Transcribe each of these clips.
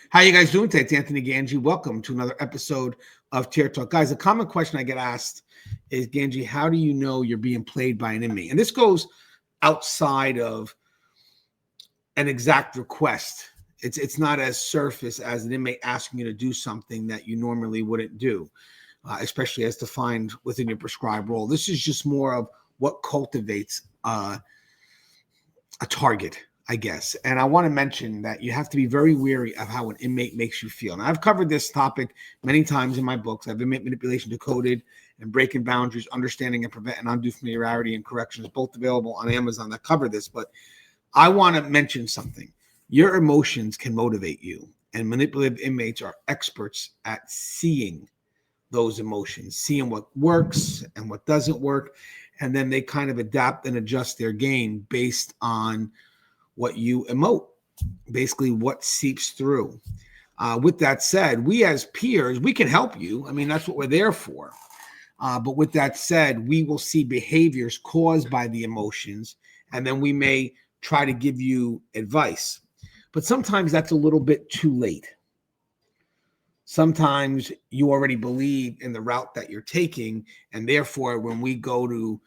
How you guys doing today? It's Anthony Ganji. Welcome to another episode of Chair Talk. Guys, a common question I get asked is, Ganji, how do you know you're being played by an inmate? And this goes outside of an exact request. It's not as surface as an inmate asking you to do something that you normally wouldn't do, especially as defined within your prescribed role. This is just more of what cultivates a target, I guess. And I want to mention that you have to be very wary of how an inmate makes you feel. And I've covered this topic many times in my books. I've Inmate Manipulation Decoded and Breaking Boundaries, Understanding and Preventing Undue Familiarity and Corrections, both available on Amazon that cover this. But I want to mention something. Your emotions can motivate you, and manipulative inmates are experts at seeing those emotions, seeing what works and what doesn't work. And then they kind of adapt and adjust their game based on what you emote, basically what seeps through. With that said, we as peers, we can help you. I mean, that's what we're there for. But with that said, we will see behaviors caused by the emotions, and then we may try to give you advice. But sometimes that's a little bit too late. Sometimes you already believe in the route that you're taking, and therefore, when we go to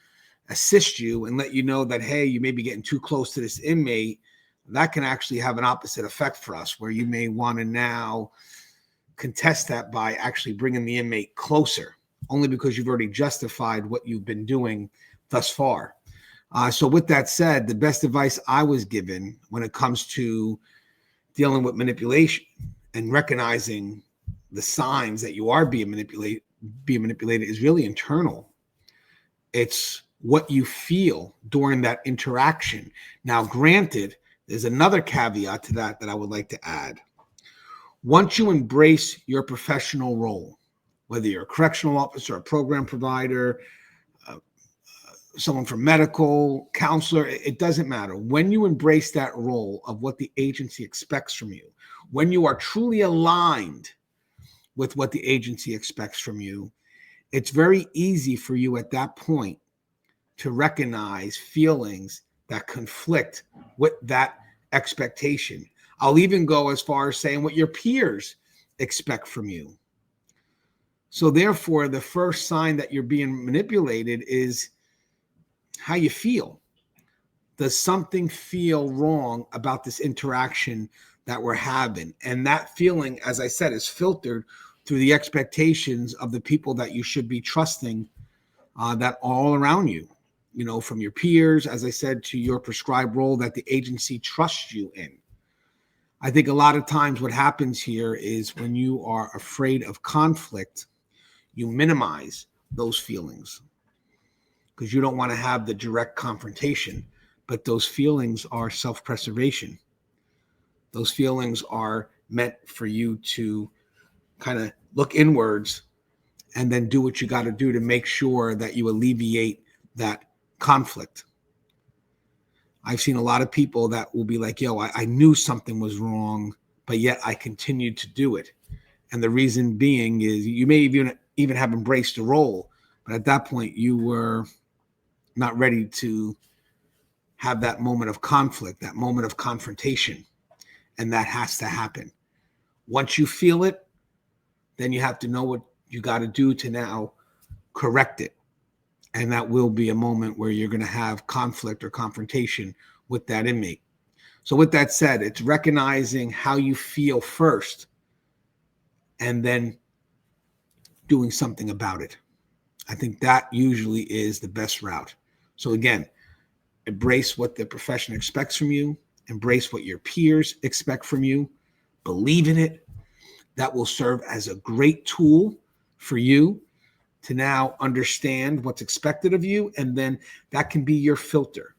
assist you and let you know that, hey, you may be getting too close to this inmate, that can actually have an opposite effect for us, where you may want to now contest that by actually bringing the inmate closer, only because you've already justified what you've been doing thus far. So with that said, the best advice I was given when it comes to dealing with manipulation and recognizing the signs that you are being manipulated is really internal. It's what you feel during that interaction. Now, granted, there's another caveat to that I would like to add. Once you embrace your professional role, whether you're a correctional officer, a program provider, someone from medical, counselor, it doesn't matter. When you embrace that role of what the agency expects from you, when you are truly aligned with what the agency expects from you, it's very easy for you at that point to recognize feelings that conflict with that expectation. I'll even go as far as saying what your peers expect from you. So therefore, the first sign that you're being manipulated is how you feel. Does something feel wrong about this interaction that we're having? And that feeling, as I said, is filtered through the expectations of the people that you should be trusting, that are all around you, from your peers, as I said, to your prescribed role that the agency trusts you in. I think a lot of times what happens here is when you are afraid of conflict, you minimize those feelings because you don't want to have the direct confrontation. But those feelings are self-preservation. Those feelings are meant for you to kind of look inwards and then do what you got to do to make sure that you alleviate that conflict. I've seen a lot of people that will be like, yo, I knew something was wrong, but yet I continued to do it. And the reason being is you may even have embraced the role, but at that point you were not ready to have that moment of conflict, that moment of confrontation. And that has to happen. Once you feel it, then you have to know what you got to do to now correct it. And that will be a moment where you're going to have conflict or confrontation with that inmate. So with that said, it's recognizing how you feel first and then doing something about it. I think that usually is the best route. So again, embrace what the profession expects from you, embrace what your peers expect from you, believe in it. That will serve as a great tool for you to now understand what's expected of you, and then that can be your filter.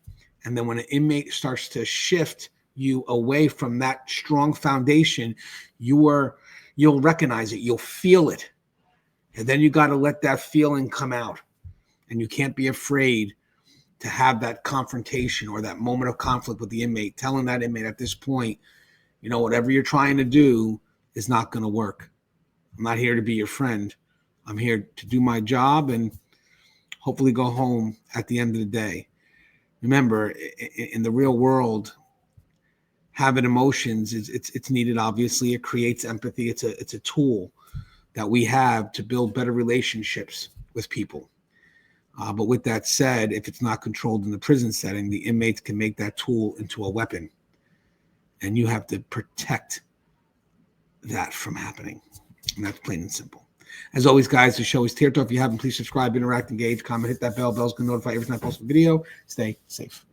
And then when an inmate starts to shift you away from that strong foundation, you'll recognize it, you'll feel it. And then you got to let that feeling come out. And you can't be afraid to have that confrontation or that moment of conflict with the inmate, telling that inmate at this point, whatever you're trying to do is not going to work. I'm not here to be your friend. I'm here to do my job and hopefully go home at the end of the day. Remember, in the real world, having emotions it's needed. Obviously, it creates empathy. It's a tool that we have to build better relationships with people. But with that said, if it's not controlled in the prison setting, the inmates can make that tool into a weapon, and you have to protect that from happening. And that's plain and simple. As always, guys, the show is Tear Talk. If you haven't, please subscribe, interact, engage, comment, hit that bell. Bell's going to notify every time I post a video. Stay safe.